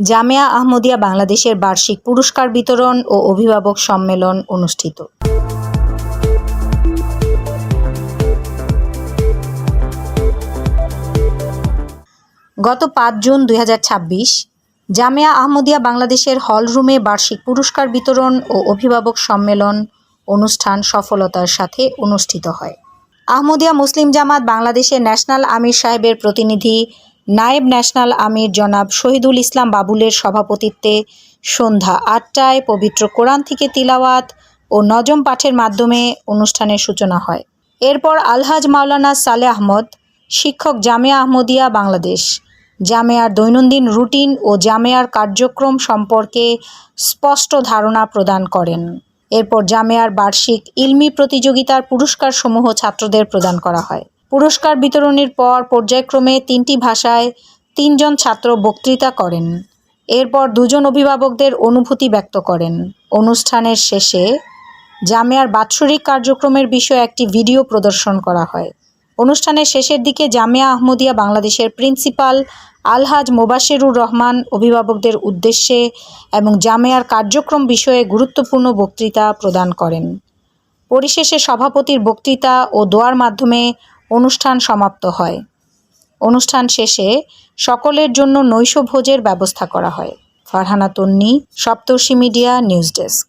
জামিয়া আহমদিয়া বাংলাদেশের বার্ষিক পুরস্কার বিতরণ ও অভিভাবক সম্মেলন অনুষ্ঠিত। গত ৫ জুন ২০২৬ জামিয়া আহমদিয়া বাংলাদেশের হলরুমে বার্ষিক পুরস্কার বিতরণ ও অভিভাবক সম্মেলন অনুষ্ঠান সফলতার সাথে অনুষ্ঠিত হয়। আহমদিয়া মুসলিম জামাত বাংলাদেশের ন্যাশনাল আমির সাহেবের প্রতিনিধি নায়েব ন্যাশনাল আমির জনাব শহীদুল ইসলাম বাবুলের সভাপতিত্বে সন্ধ্যা ৮টায় পবিত্র কোরআন থেকে তিলাওয়াত ও নজম পাঠের মাধ্যমে অনুষ্ঠানের সূচনা হয়। এরপর আলহাজ মাওলানা সালেহ আহমদ, শিক্ষক জামিয়া আহমদিয়া বাংলাদেশ, জামিয়ার দৈনন্দিন রুটিন ও জামিয়ার কার্যক্রম সম্পর্কে স্পষ্ট ধারণা প্রদান করেন। এরপর জামিয়ার বার্ষিক ইলমি প্রতিযোগিতার পুরস্কারসমূহ ছাত্রদের প্রদান করা হয়। পুরস্কার বিতরণের পর পর্যায়ক্রমে ৩টি ভাষায় ৩ জন ছাত্র বক্তৃতা করেন। এরপর ২ জন অভিভাবকদের অনুভূতি ব্যক্ত করেন। অনুষ্ঠানের শেষে জামিয়ার বাৎসরিক কার্যক্রমের বিষয়ে একটি ভিডিও প্রদর্শন করা হয়। অনুষ্ঠানের শেষের দিকে জামিয়া আহমদিয়া বাংলাদেশের প্রিন্সিপাল আলহাজ মোবাশেরুর রহমান অভিভাবকদের উদ্দেশ্যে এবং জামিয়ার কার্যক্রম বিষয়ে গুরুত্বপূর্ণ বক্তৃতা প্রদান করেন। পরিশেষে সভাপতির বক্তৃতা ও দোয়ার মাধ্যমে অনুষ্ঠান সমাপ্ত হয়। অনুষ্ঠান শেষে সকলের জন্য নৈশভোজের ব্যবস্থা করা হয়। ফারহানা তন্নি, সপ্তর্ষি মিডিয়া, নিউজ ডেস্ক।